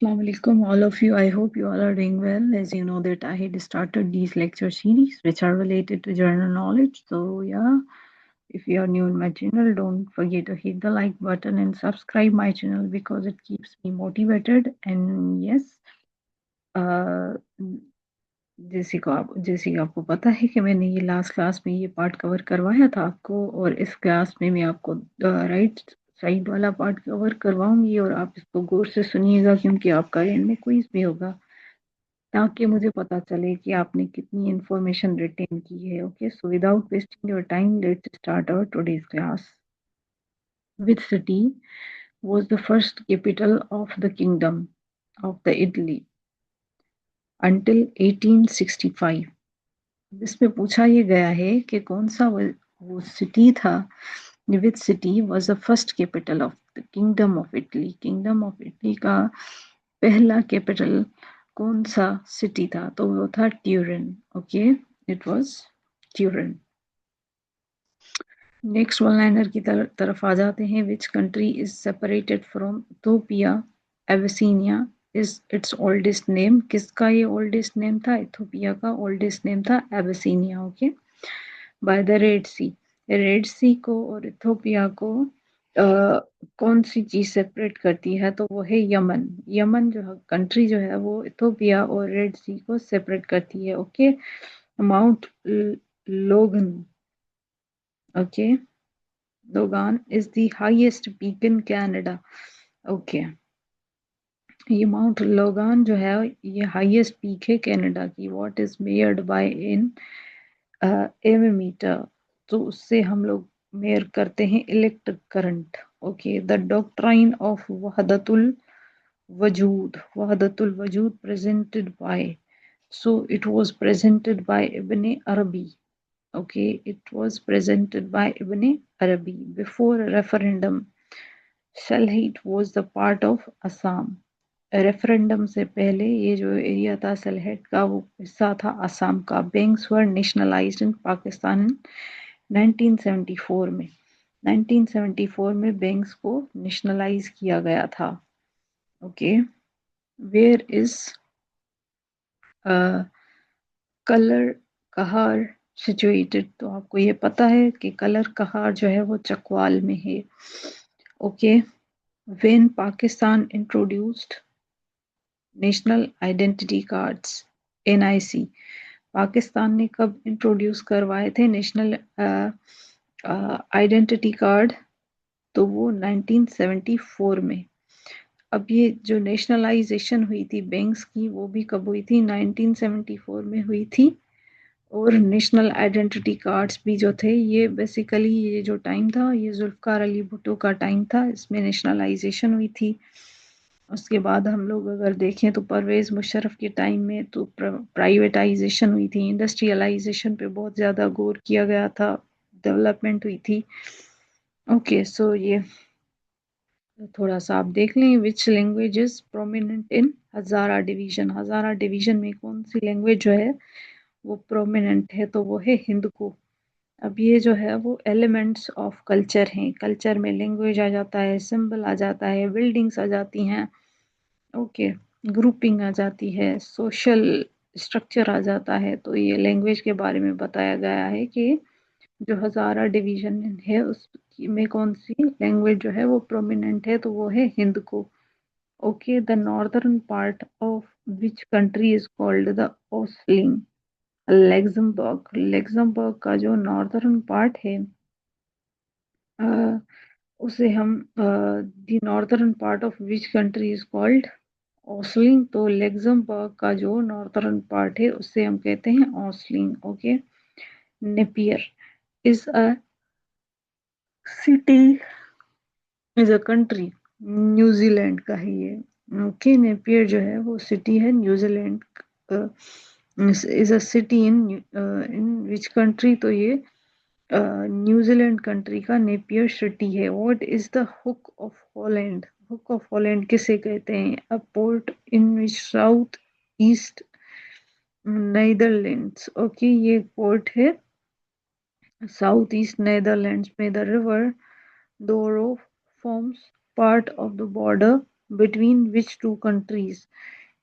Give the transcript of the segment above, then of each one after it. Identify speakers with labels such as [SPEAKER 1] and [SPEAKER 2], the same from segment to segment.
[SPEAKER 1] Assalamu alaikum, all of you. I hope you all are doing well. As you know that I had started these lecture series which are related to general knowledge. So yeah, if you are new in my channel, don't forget to hit the like button and subscribe my channel because it keeps me motivated. And yes, uh, जैसे कि आपको पता है कि मैंने ये last class में ये पार्ट कवर करवाया था आपको, और इस क्लास में मैं आपको राइट साइड वाला पार्ट कवर करवाऊंगी, और आप इसको गौर से सुनिएगा क्योंकि आपका एंड में क्विज भी होगा, ताकि मुझे पता चले कि आपने कितनी इंफॉर्मेशन रिटेन की है। Okay, so without wasting your time, let's start our today's class. Which city was the first capital of the kingdom of the Italy until 1865? इसमें पूछा ये गया है कि कौन सा वो सिटी था, which city was the first capital of the kingdom of Italy. Kingdom of Italy का पहला कैपिटल कौन सा सिटी था? तो वो था Turin. Okay, it was Turin. Next one liner की तरफ आ जाते हैं। Which country is separated from Ethiopia Abyssinia is its oldest name? किसका ये ओल्डेस्ट नेम था? इथोपिया का ओल्डेस्ट नेम था Abyssinia. Okay, by the Red Sea. Red Sea को और इथोपिया को कौन सी चीज सेपरेट करती है? तो वो है यमन। यमन जो है कंट्री जो है वो इथोपिया और रेड सी को सेपरेट करती है। Okay, Mount Logan, okay, Logan is the highest peak in Canada. Okay, ये माउंट लोगान जो है ये हाईएस्ट पीक है कनाडा की। What is measured by in ammeter? तो उससे हम लोग मेयर करते हैं electric current. Okay, the doctrine of वहदतुल वजूद presented by, so it was presented by Ibn Arabi. Okay, it was presented by Ibn Arabi before a referendum. Sylhet was the part of Assam. Referendum से पहले ये जो area था सलहेट का वो हिस्सा था असम का। बैंक्स वर नेशनलाइज्ड इन पाकिस्तान 1974 में। 1974 में बैंक्स को नेशनलाइज किया गया था। ओके, वेयर इज कलर कहार सिचुएटेड? तो आपको ये पता है कि कलर कहार जो है वो चकवाल में है। Okay, when Pakistan introduced national identity cards NIC, Pakistan ने कब इंट्रोड्यूस करवाए थे नेशनल आइडेंटिटी कार्ड? तो वो 1974 में। अब ये जो नेशनलाइजेशन हुई थी बैंक्स की वो भी कब हुई थी? 1974 में हुई थी। और नेशनल आइडेंटिटी कार्ड्स भी जो थे ये बेसिकली ये जो टाइम था ये जुल्फकार अली भुट्टो का टाइम था, इसमें नेशनलाइजेशन हुई थी। उसके बाद हम लोग अगर देखें तो परवेज मुशर्रफ के टाइम में तो प्राइवेटाइजेशन हुई थी, इंडस्ट्रियलाइजेशन पे बहुत ज़्यादा गौर किया गया था, डेवलपमेंट हुई थी। ओके, सो ये थोड़ा सा आप देख लें। Which language is prominent in Hazara division? Hazara division में कौन सी लैंग्वेज जो है वो प्रोमिनेंट है? तो वो है हिंदको। अब ये जो है वो एलिमेंट्स ऑफ कल्चर हैं। कल्चर में लैंग्वेज आ जाता है, सिंबल आ जाता है, बिल्डिंग्स आ जाती हैं, ओके, ग्रुपिंग आ जाती है, सोशल स्ट्रक्चर आ जाता है। तो ये लैंग्वेज के बारे में बताया गया है कि जो हज़ारा डिवीजन है उस में कौन सी लैंग्वेज जो है वो प्रोमिनेंट है? तो वो है हिंद को। Okay, the northern part of which country is called the Oesling? Luxembourg. Luxembourg का जो नॉर्दर्न पार्ट है उसे हम the northern part of which country is called Oesling? तो लग्जमबर्ग का जो नॉर्दर्न पार्ट है उससे हम कहते हैं ओसलिंग। Okay, Napier is a city, is a country, New Zealand का है ये। ओके, नेपियर जो है वो सिटी है New Zealand, is a city in in which country? तो ये न्यूजीलैंड कंट्री का नेपियर सिटी है। What is the hook of Holland? Hook of Holland किसे कहते हैं? A port in which south east Netherlands. Okay, ये पोर्ट है साउथ ईस्ट नीदरलैंड्स में। द रिवर दोरो forms part of the border between which to countries.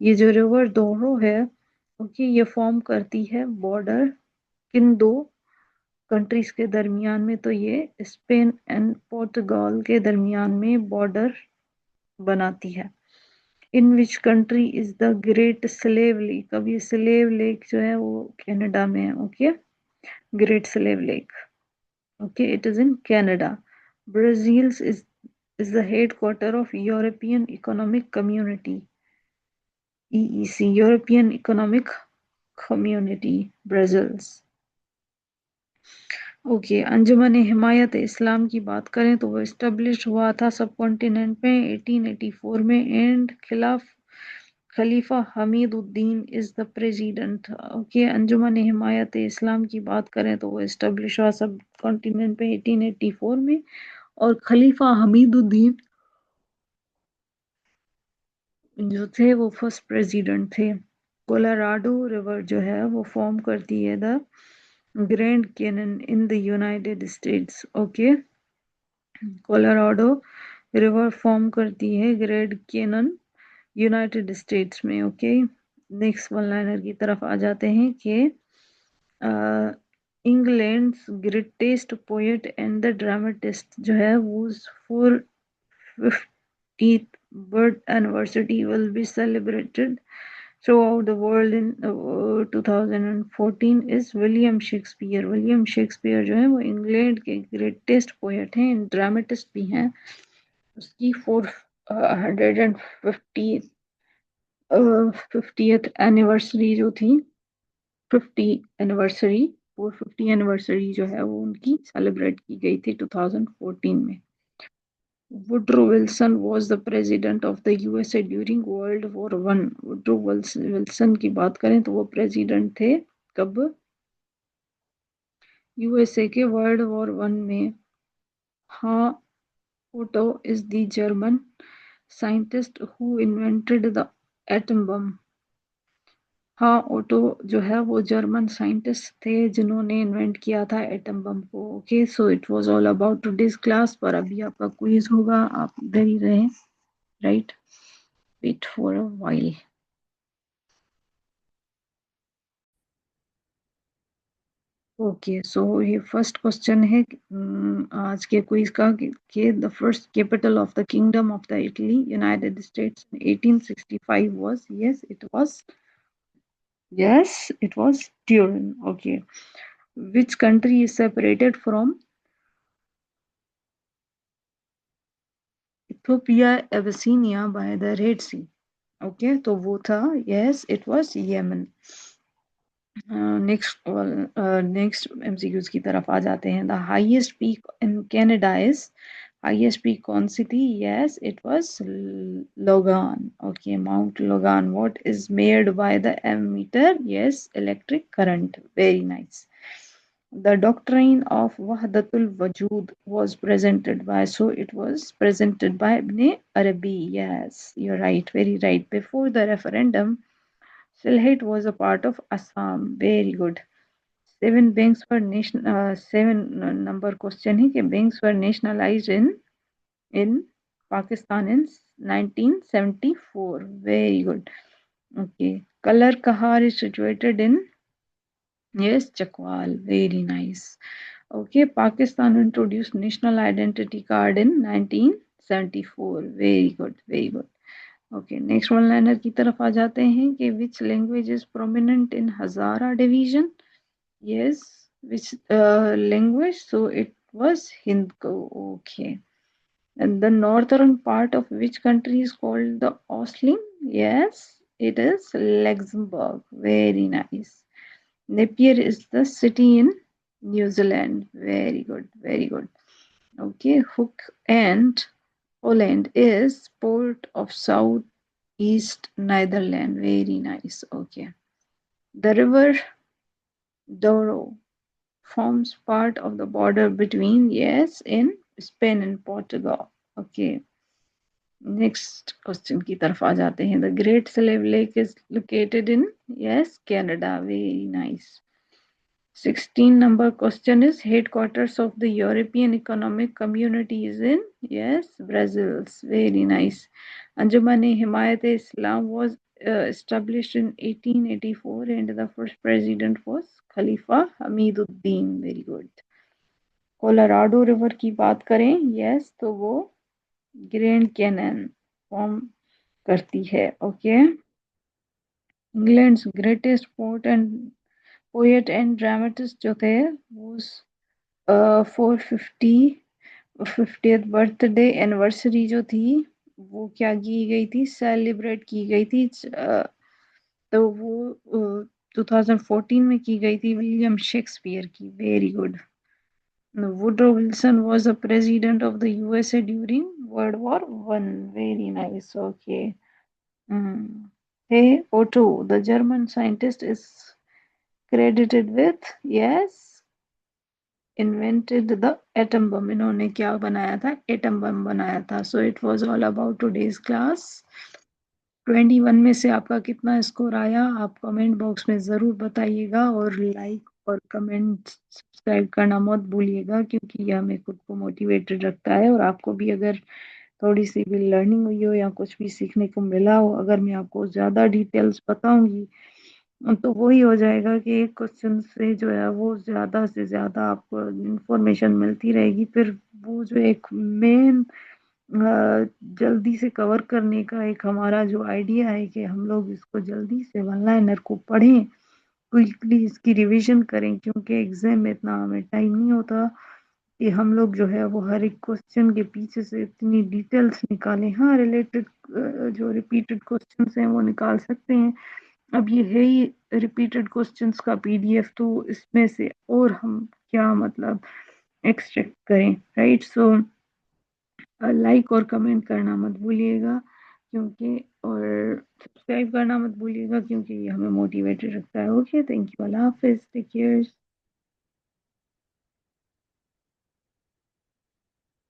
[SPEAKER 1] ये जो river दोरो है, ओके, ये फॉर्म करती है बॉर्डर किन दो कंट्रीज के दरमियान में, तो ये स्पेन एंड पोर्टुगाल के दरमियान में बॉर्डर बनाती है। In which country is the Great Slave Lake. अब ये स्लेव लेक जो है वो कनाडा में है, okay, great Slave lake, okay, it is in Canada. Brazil is the headquarter of European Economic Community, EEC, European Economic Community, Brussels। Okay, Anjuman Himayat Islam की बात करें तो वो इस्टेब्लिश हुआ था सब कॉन्टिनेंट में 1884 में, and Khalifa Hamid Uddin is the president. Okay, Anjuman Himayat Islam की बात करें तो वो इस्टेब्लिश हुआ सब कॉन्टिनेंट में 1884 में, और खलीफा हमीद उद्दीन जो थे वो फर्स्ट प्रेसिडेंट थे। कोलोराडो रिवर जो है वो फॉर्म करती है the Grand Canyon in the United States. Okay, Colorado River form करती है ग्रैंड कैनन यूनाइटेड स्टेट्स में। ओके, नेक्स्ट वन लाइनर की तरफ आ जाते हैं कि England's greatest poet and the dramatist जो है वो four 50th birth anniversary will be celebrated throughout the world in 2014 is William Shakespeare. William Shakespeare जो है वो इंग्लैंड के ग्रेटेस्ट पोएट हैं, ड्रामेटिस्ट भी हैं। उसकी 450th एनिवर्सरी जो थी, 450 एनिवर्सरी जो है वो उनकी सेलिब्रेट की गई थी 2014 में। Woodrow Wilson was the president of the USA during World War One। Woodrow Wilson की बात करें तो वो प्रेसिडेंट थे कब, यूएसए के वर्ल्ड वॉर वन में। हाँ, auto is the German scientist who invented the atom bomb। हाँ, ओटो जो है वो जर्मन साइंटिस्ट थे जिन्होंने इन्वेंट किया था एटम बम को। Okay, so it was all about today's class, पर अभी आपका क्विज होगा, आप इधर ही रहें, right, wait for a while. Okay, so ये फर्स्ट क्वेश्चन है आज के क्विज का कि the first capital of the kingdom of the Italy United States in 1865 was, yes it was Turin। okay, which country is separated from Ethiopia Abyssinia by the Red Sea? Okay, तो वो था, yes it was Yemen। Next MCQs की तरफ आ जाते हैं। The highest peak in Canada is, highest peak कौन सी थी, yes it was Logan. Okay, Mount Logan. What is measured by the ammeter, yes electric current, very nice. The doctrine of Wahdatul Wujud was presented by, so it was presented by Ibn Arabi, yes you're right, very right, before the referendum Sylhet was a part of Assam, very good। Seven banks पर national, seven number question है कि banks were nationalised in Pakistan in 1974, very good. Okay, colour Kahar is situated in, yes Chakwal, very nice. Okay, Pakistan introduce national identity card in 1974, very good, very good. Okay, next one liner की तरफ आ जाते हैं कि which language is prominent in Hazara division, yes which language, so it was Hindko। okay, and the northern part of which country is called the Osling, yes it is Luxembourg, very nice। Napier is the city in New Zealand, very good, very good। okay, Hook and Holland is port of south east Netherlands, very nice। okay, the river Douro forms part of the border between, yes in Spain and Portugal। okay, next question की तरफ आ जाते हैं। The Great Slave Lake is located in, yes Canada, very nice। 16 number question is headquarters of the European Economic Community is in, yes Brussels, very nice। Anjuman Himayat Islam was established in 1884 and the first president was Khalifa Hamiduddin. Very good. Colorado river की बात करें, yes, तो वो grand cannon form करती है। Okay. England's greatest poet and dramatist जो थे वो 450th बर्थडे एनिवर्सरी जो थी वो क्या की गई थी, सेलिब्रेट की गई थी। तो वो 2014 में की गई थी विलियम शेक्सपियर की। Very good. Woodrow Wilson was a president of the USA during World War One. Very nice. Okay. Mm. Hey, Otto, the German scientist, is credited with, yes, invented the atom bomb. इन्होंने क्या बनाया था? Atom बम बनाया था. So it was all about today's class. 21 में से आपका कितना स्कोर आया आप कमेंट बॉक्स में ज़रूर बताइएगा, और लाइक और कमेंट सब्सक्राइब करना मत भूलिएगा, क्योंकि यह हमें खुद को मोटिवेटेड रखता है। और आपको भी अगर थोड़ी सी भी लर्निंग हुई हो या कुछ भी सीखने को मिला हो, अगर मैं आपको ज़्यादा डिटेल्स बताऊंगी तो वही हो जाएगा कि एक क्वेश्चन से जो है वो ज़्यादा से ज़्यादा आपको इंफॉर्मेशन मिलती रहेगी। फिर वो जो एक मेन जल्दी से कवर करने का एक हमारा जो आइडिया है कि हम लोग इसको जल्दी से वन लाइनर को पढ़ें, क्विकली इसकी रिवीजन करें, क्योंकि एग्जाम में इतना हमें टाइम नहीं होता कि हम लोग जो है वो हर एक क्वेश्चन के पीछे से इतनी डिटेल्स निकालें। हाँ, रिलेटेड जो रिपीटेड क्वेश्चंस हैं वो निकाल सकते हैं। अब ये है ही रिपीटेड क्वेश्चंस का पीडीएफ, तो इसमें से और हम क्या मतलब एक्सट्रैक्ट करें, राइट। सो लाइक और कमेंट करना मत भूलिएगा, क्योंकि और सब्सक्राइब करना मत भूलिएगा, क्योंकि ये हमें मोटिवेटेड रखता है। ओके, थैंक यू, अल्लाह हाफिज, टेक केयर।